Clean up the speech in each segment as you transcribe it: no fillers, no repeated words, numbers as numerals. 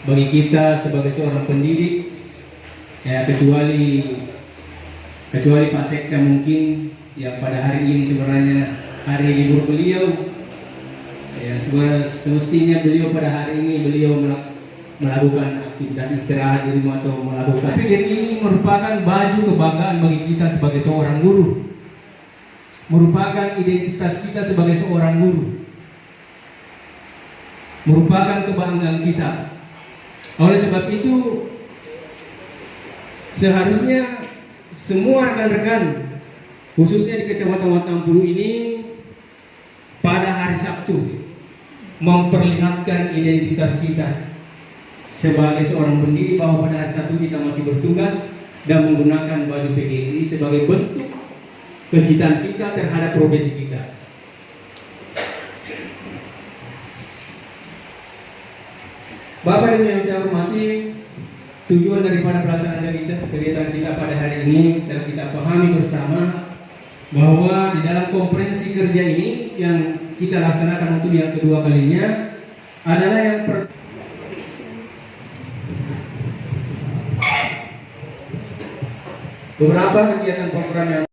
bagi kita sebagai seorang pendidik, ya kecuali Pak Sekca mungkin yang pada hari ini sebenarnya hari libur beliau, ya semestinya beliau pada hari ini beliau melakukan aktivitas istirahat di rumah atau melakukan. Tapi dari ini merupakan baju kebanggaan bagi kita sebagai seorang guru, merupakan identitas kita sebagai seorang guru, merupakan kebanggaan kita. Oleh sebab itu seharusnya semua rekan-rekan khususnya di Kecamatan Watampulu ini pada hari Sabtu memperlihatkan identitas kita sebagai seorang pendidik, bahwa pada hari Sabtu kita masih bertugas dan menggunakan baju PGRI sebagai bentuk kecintaan kita terhadap profesi kita. Bapak Ibu yang saya hormati, tujuan daripada pelaksanaan kegiatan kita pada hari ini dan kita pahami bersama bahwa di dalam konferensi kerja ini yang kita laksanakan untuk yang kedua kalinya adalah yang beberapa kegiatan program yang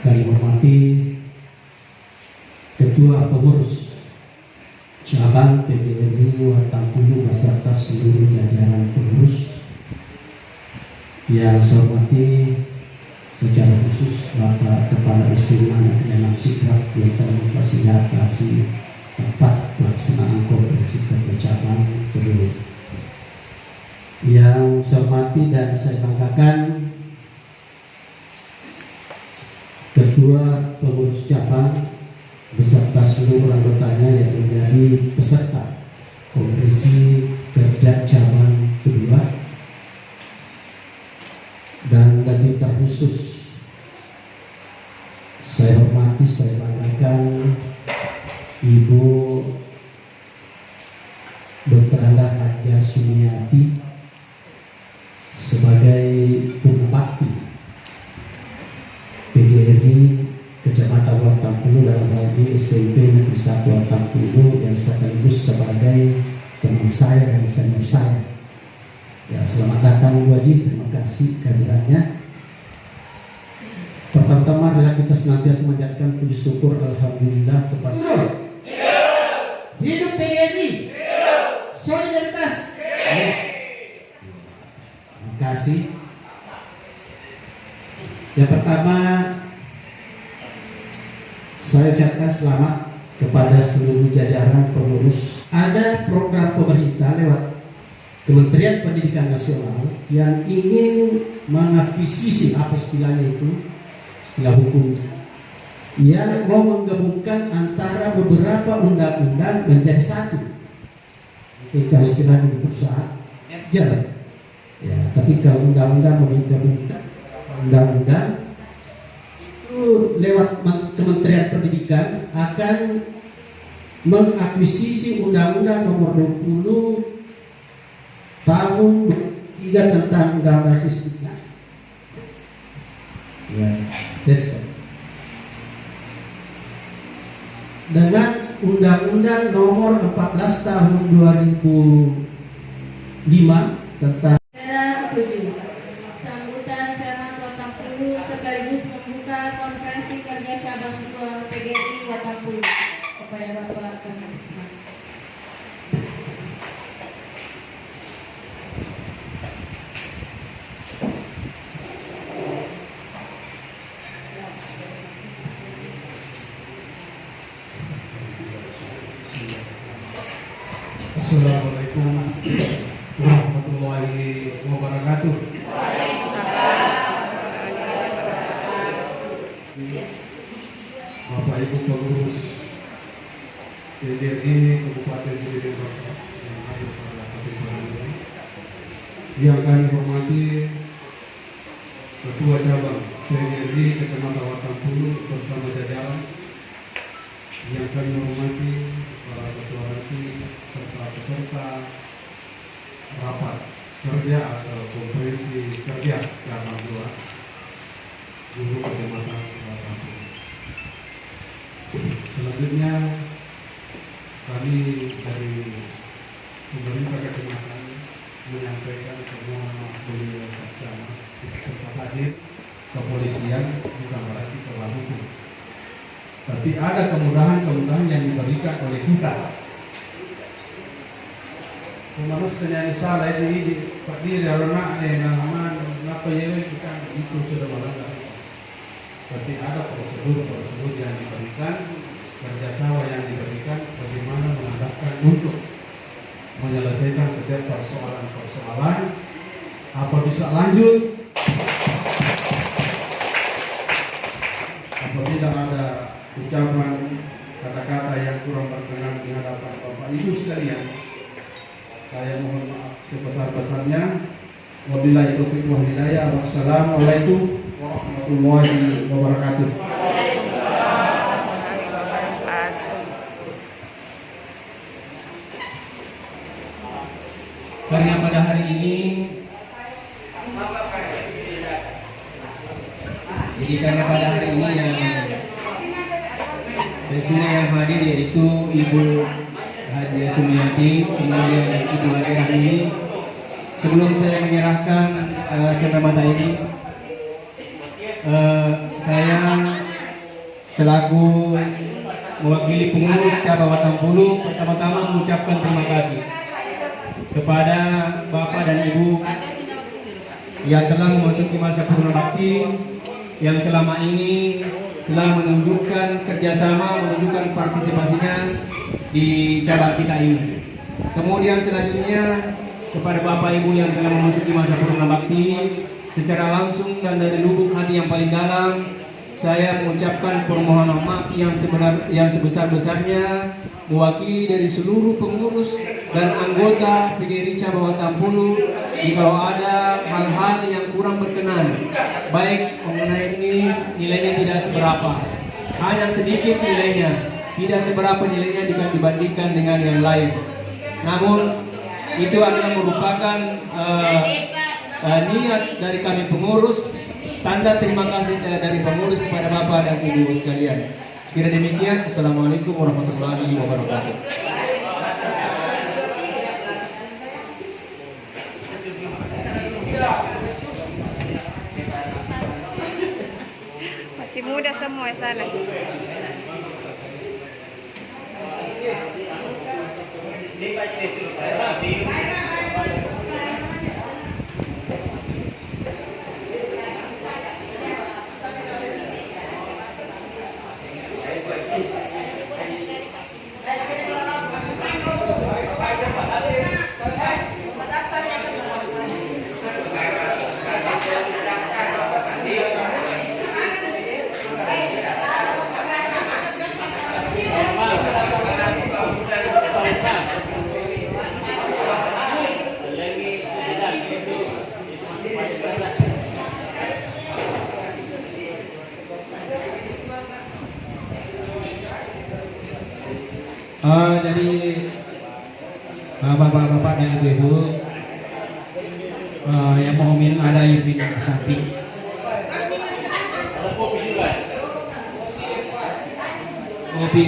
kami hormati Ketua Pengurus Cabang PGRI Watampulu beserta seluruh jajaran pengurus. Yang saya hormati secara khusus Bapak Kepala SMA Negeri 6 Sidrap yang telah memfasilitasi tempat pelaksanaan konferensi kerja cabang kedua. Yang saya hormati dan saya banggakan Ketua Pengurus Cabang beserta seluruh anggotanya yang menjadi peserta konferensi kerja cabang kedua, dan lebih terkhusus saya hormati, saya banggakan Ibu Dr. Ala Haja Sumiati sebagai pembakti PGRI Kecamatan Watampulu, dalam hal ini SMP Negeri 1 Watampulu, yang sekaligus sebagai teman saya dan senior saya. Ya, selamat datang Bu Haji, terima kasih kehadirannya. Pertama-tama adalah kita senantiasa menjadikan puji syukur alhamdulillah kepada hidup PGRI, solidaritas. Terima kasih. Yang pertama, saya ucapkan selamat kepada seluruh jajaran pengurus. Ada program pemerintah lewat Kementerian Pendidikan Nasional yang ingin mengakuisisi, apa istilahnya itu, istilah hukum, yang mau menggabungkan antara beberapa undang-undang menjadi satu. Itu istilahnya di perusahaan jalan. Ya, tapi kalau undang-undang menggabungkan undang-undang lewat Kementerian Pendidikan akan mengakuisisi Undang-Undang Nomor 20 Tahun 3 tentang Undang-Undang Sisdiknas. Ya, dengan Undang-Undang Nomor 14 Tahun 2005 tentang sambutan Camat Watampulu sekaligus membuka konferensi kerja cabang 2 PGRI Watampulu kepada Bapak Kepala Isma. Assalamualaikum warahmatullahi wabarakatuh. Bapak Ibu pengurus PGRI Kabupaten Sumedang Barat yang hadir pada kesempatan ini, yang kami hormati Ketua Cabang PGRI Kecamatan Watampulu bersama jajaran, yang kami hormati para ketua hati serta peserta rapat kerja atau konferensi kerja cabang 2 guru Kecamatan Watampulu. Selanjutnya kami dari pemerintah kecamatan menyampaikan semua beliau bersama sempat hadir kepolisian bukan berarti telah hukum. Tapi ada kemudahan-kemudahan yang diberikan oleh kita. Manusia salah itu berdiri karena nama yewe bukan itu sudah malah. Tapi ada prosedur yang diberikan, kerjasama yang diberikan, bagaimana mengadakan untuk menyelesaikan setiap persoalan. Apa bisa lanjut? Apa tidak ada ucapan kata-kata yang kurang berkenan di hadapan Bapak Ibu sekalian? Saya mohon maaf sebesar-besarnya. Wabillahi taufiq wal hidayah. Wassalamualaikum warahmatullahi wabarakatuh. Karena pada hari ini di sini yang hadir yaitu Ibu Haji Sumiati, kemudian Ibu Haji Rahmi. Sebelum saya menyerahkan cenderamata ini, saya selaku mewakili pengurus cabang Watampulu pertama-tama mengucapkan terima kasih kepada Bapak dan Ibu yang telah memasuki masa purna bakti, yang selama ini telah menunjukkan kerjasama, menunjukkan partisipasinya di cabang kita ini. Kemudian selanjutnya kepada Bapak Ibu yang telah memasuki masa purna bakti, secara langsung dan dari lubuk hati yang paling dalam, saya mengucapkan permohonan maaf yang sebesar-besarnya mewakili dari seluruh pengurus dan anggota PGRI Cabang Watampulu. Jikalau ada hal-hal yang kurang berkenan, baik mengenai ini nilainya tidak seberapa, hanya sedikit nilainya, tidak seberapa nilainya jika dibandingkan dengan yang lain. Namun itu adalah merupakan niat dari kami pengurus, tanda terima kasih dari pengurus kepada Bapak dan Ibu sekalian. Sekira demikian, Assalamualaikum warahmatullahi wabarakatuh. Masih muda semua sana. Jadi bapak-bapak dan ibu-ibu yang mau minum ada yang minum ke samping. Kopi.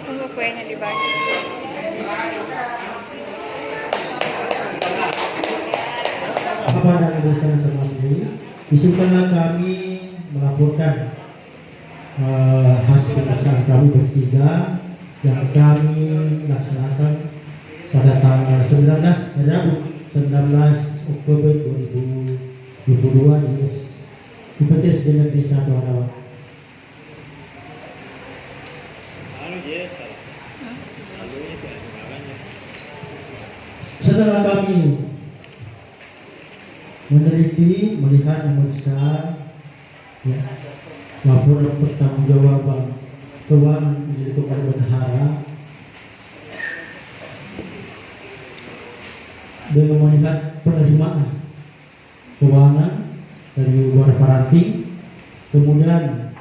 Tunggu kuenya dibagi. Bapak dan Ibu yang saya hormati, izinkanlah kami melaporkan hasil pemeriksaan kami bertiga yang kami laksanakan pada tanggal 19 Oktober 2022 di PTS Negeri 1 Harawan. Setelah kami meneliti, melihat, memeriksa laporan pertanggungjawaban keuangan milik Kepala Bendahara dengan melihat penerimaan keuangan dari luar paranting, kemudian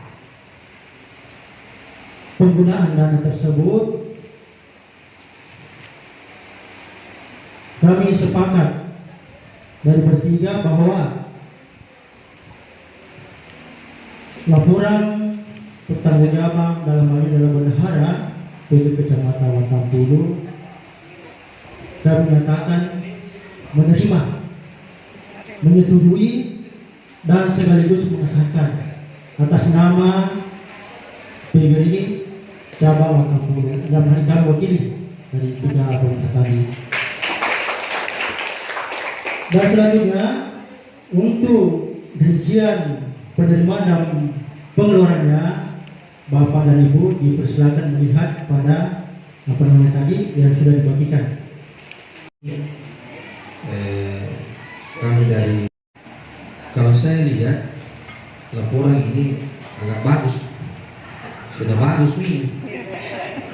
penggunaan dana tersebut, kami sepakat dari bertiga bahwa laporan pertanggungjawaban dalam hal ini dalam bendahara PT Kecamatan Watampulu, kami menyatakan menerima, menyetujui, dan sekaligus mengesahkan atas nama PGRI cabang Watampulu yang kami wakili dari 3 pemerintah tadi. Dan selanjutnya untuk rincian penerimaan dan pengeluarannya, Bapak dan Ibu dipersilakan melihat pada apa namanya tadi yang sudah dibagikan. Kami dari, kalau saya lihat laporan ini agak bagus, sudah bagus nih,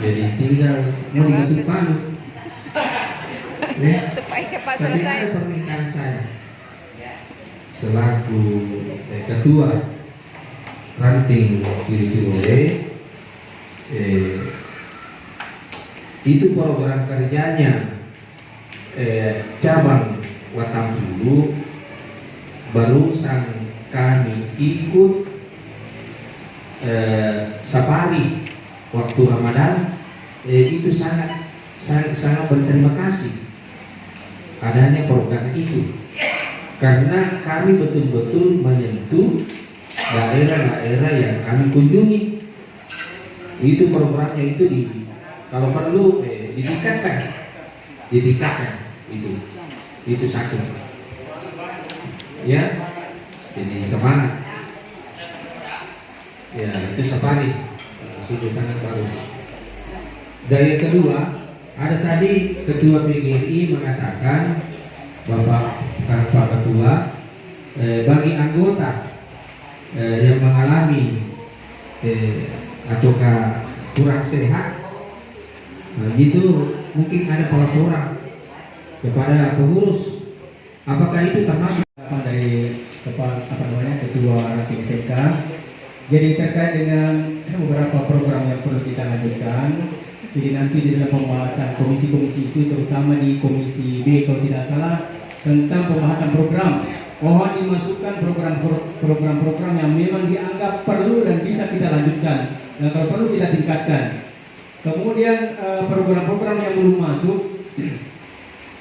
jadi tinggal mau diketuk palu. Supaya cepat Tapi selesai. ada permintaan saya selaku ketua ranting Kiri Cirole, itu program kerjanya cabang Watampulu barusan kami ikut safari waktu Ramadan, itu sangat berterima kasih adanya program itu, karena kami betul-betul menyentuh daerah-daerah yang kami kunjungi. Itu programnya itu kalau perlu ditingkatkan itu satu ya, jadi semangat ya, itu safari sudah sangat bagus. Dan yang kedua, ada tadi Ketua PGRI mengatakan Bapak Ketua, bagi anggota yang mengalami ataukah kurang sehat, itu mungkin ada pelaporan kepada pengurus. Apakah itu termasuk Dari Ketua Ranting SMK. Jadi terkait dengan beberapa program yang perlu kita lanjutkan, jadi nanti di dalam pembahasan komisi-komisi itu, terutama di komisi B kalau tidak salah, tentang pembahasan program, mohon dimasukkan program-program yang memang dianggap perlu dan bisa kita lanjutkan, dan kalau perlu kita tingkatkan. Kemudian program-program yang belum masuk,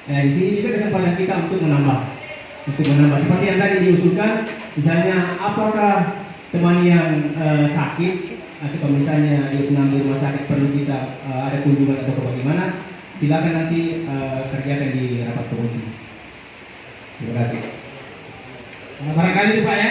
di sini bisa kesempatan kita untuk menambah seperti yang tadi diusulkan, misalnya apakah teman yang sakit atau misalnya dia di rumah sakit perlu kita ada kunjungan atau bagaimana, silakan nanti kerjakan di rapat komisi. Terima kasih. Barangkali itu Pak ya.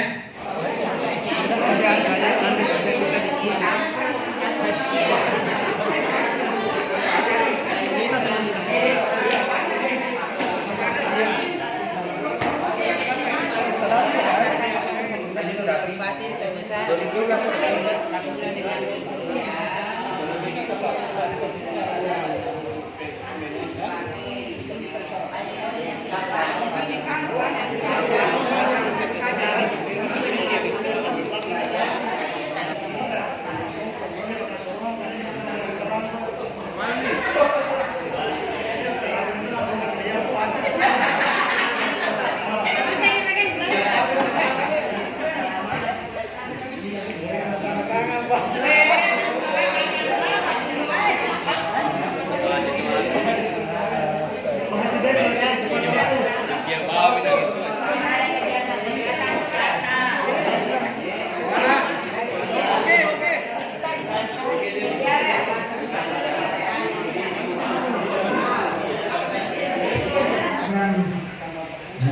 yang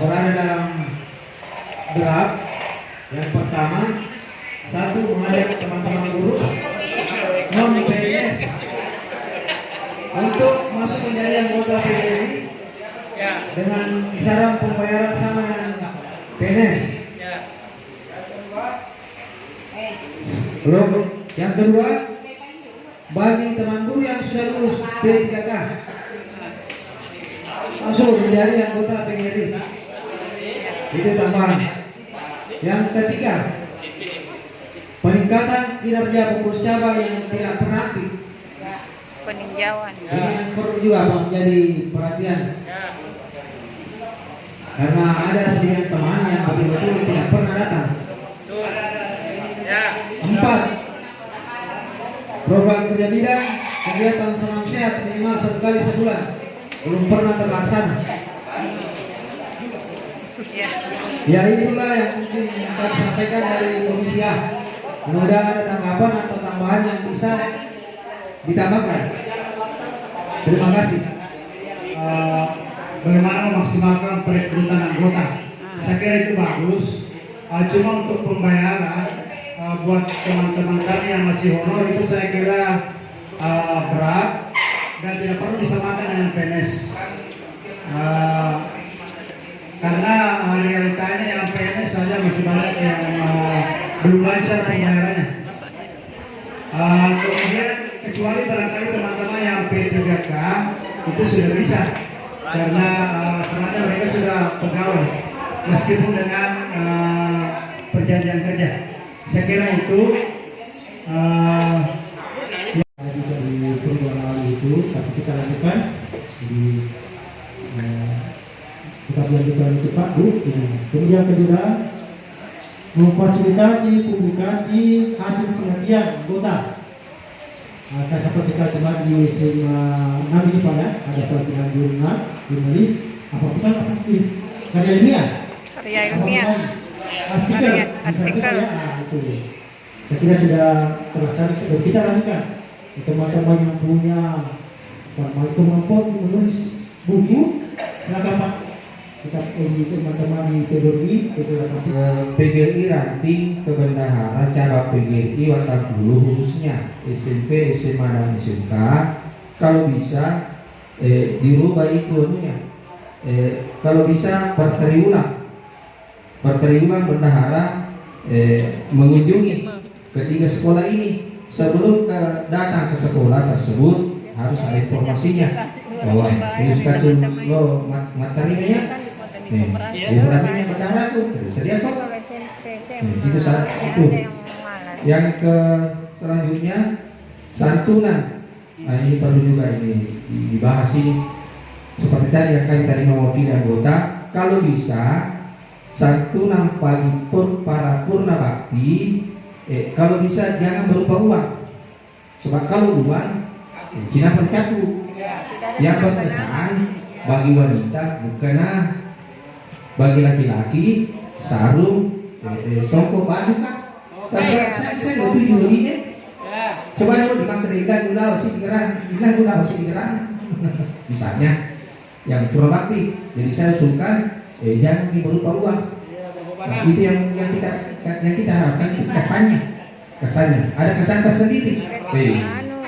berada dalam draft. Yang pertama, satu, mengajak teman-teman guru non PNS untuk masuk menjadi anggota PGRI dengan kisaran pembayaran sama dengan PNS. Belum. Yang kedua, bagi teman guru yang sudah lulus P3K masuk menjadi anggota PGRI. Itu tambahan. Yang ketiga, peningkatan kinerja pengurus cabang yang tidak pernah aktif. Peninjauan. Ini yang perlu juga Pak menjadi perhatian. Karena ada sedikit teman yang betul-betul tidak pernah datang. 4, program kerja bidang kegiatan senam sehat minimal 1 kali sebulan belum pernah terlaksana. Ya. Ya itulah yang mungkin kami sampaikan dari Komisi A. Mudah-mudahan ada tanggapan atau tambahan yang bisa ditambahkan. Terima kasih. Bagaimana memaksimalkan perekrutan anggota? Saya kira itu bagus. Cuma untuk pembayaran buat teman-teman kami yang masih honor itu saya kira berat dan tidak perlu disamakan dengan PNS. Karena realitanya yang PNS saja masih banyak yang belum lancar pembayarannya. Kemudian kecuali barangkali teman-teman yang P3K itu sudah bisa karena sebenarnya mereka sudah pegawai meskipun dengan perjanjian kerja. Saya kira itu Dari perubahan awal itu, tapi kita lanjutkan kita lanjutkan cepat Bu. Kemudian kedua, memfasilitasi publikasi hasil penelitian anggota. Seperti kemarin di SMA 6 ini Pak ya, ada pelatihan jurnalis, apa bukan apa itu? Karya ilmiah. Karya ilmiah. Artikel. Artikel. Ya, itu. Saya kira sudah terlaksana. Kita lanjutkan. Teman-teman yang punya kemampuan menulis buku, silakan Pak. Kita teman-teman di PGRI, PGRI Ranting Kebendahara cabang PGRI Watarpulu khususnya SMP, SMA dan SMK kalau bisa dirubah itu kalau bisa berteri ulang bendahara mengunjungi ketiga sekolah ini sebelum datang ke sekolah tersebut harus ada informasinya bahwa itu lo materinya liburannya bendahara tuh sedia kok. Itu itu. Yang ke selanjutnya santunan. Nah ini perlu juga ini dibahas ini. Seperti tadi yang kami tadi mewakili anggota, kalau bisa santunan bagi para purna bakti, kalau bisa jangan berupa uang. Sebab kalau uang, Cina percaku. Yang berkesan bagi wanita bukanlah bagi laki-laki sarung, songkok baju kan? Saya lebih dulunya. Coba dulu di materi gula si pikiran. Misalnya yang pura bakti. Jadi saya usulkan jangan berupa uang. Nah, itu yang kita harapkan itu kesannya. Ada kesan tersendiri.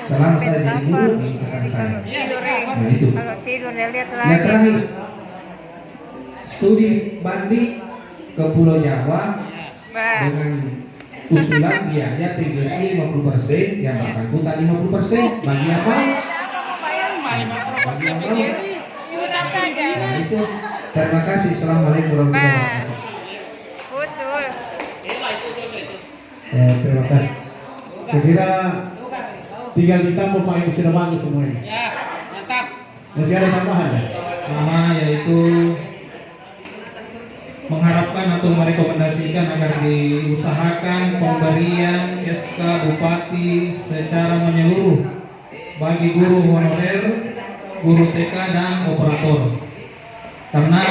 Selama saya jadi guru ini kesan saya. Nah itu. Kalau tidur dia lihat Yang lagi. terakhir, studi banding ke Pulau Jawa dengan usulan biaya PGRI 50%, yang bersangkutan 50%. Bagi apa? Bagi yang mau. Nah itu. Terima kasih. Assalamualaikum warahmatullahi wabarakatuh. Usul. terima kasih. Saya kira tinggal ditambah Pak Ibu sudah bagus semuanya. Ya, mantap. Masih ada tambahan ya? Pertama yaitu mengharapkan atau merekomendasikan agar diusahakan pemberian SK Bupati secara menyeluruh bagi guru honorer, guru TK dan operator. Karena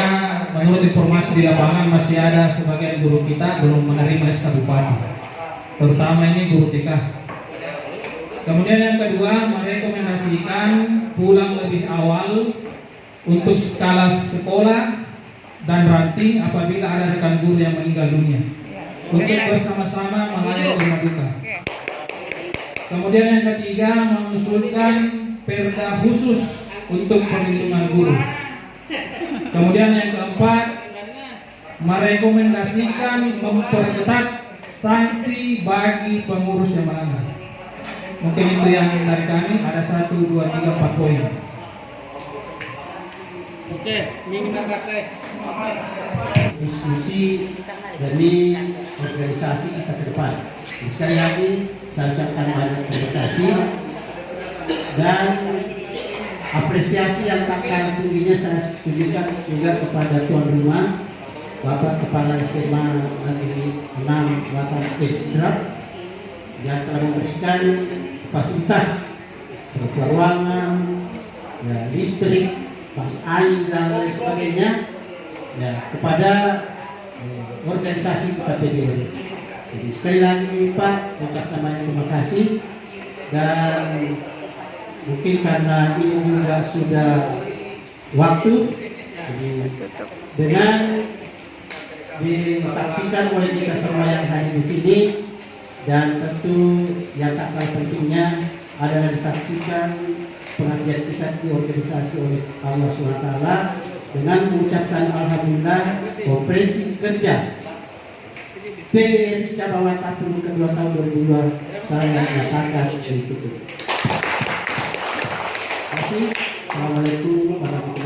menurut informasi di lapangan masih ada sebagian guru kita belum menerima SK Bupati, terutama ini guru TK. Kemudian yang kedua, merekomendasikan pulang lebih awal untuk skala sekolah dan ranting apabila ada rekan guru yang meninggal dunia untuk bersama-sama melayani rumah duka. Kemudian yang ketiga, mengusulkan perda khusus untuk perlindungan guru. Kemudian yang keempat, merekomendasikan memperketat sanksi bagi pengurus yang melanggar. Mungkin itu yang dari kami, ada 1, 2, 3, 4 poin. Oke, ingin pakai Diskusi demi organisasi kita ke depan. Sekali lagi saya ucapkan banyak terima kasih dan apresiasi yang tak kalah tingginya saya tunjukkan juga kepada tuan rumah, Bapak Kepala SMA Negeri 6 Watan Ekstra yang telah memberikan fasilitas berupa ruangan, ya, listrik, pas air dan lain sebagainya ya kepada organisasi kita PGRI. Jadi sekali lagi Pak, ucapkan banyak terima kasih, dan mungkin karena ini juga sudah waktu, jadi dengan disaksikan oleh kita semua yang hadir di sini, dan tentu yang tak kalah pentingnya adalah disaksikan pengabdian kita di organisasi oleh Allah SWT, dengan mengucapkan alhamdulillah operasi kerja PGRI Cabang Watapulu kedua tahun 2002 saya nyatakan ditutup. Terima kasih. Assalamualaikum warahmatullahi wabarakatuh.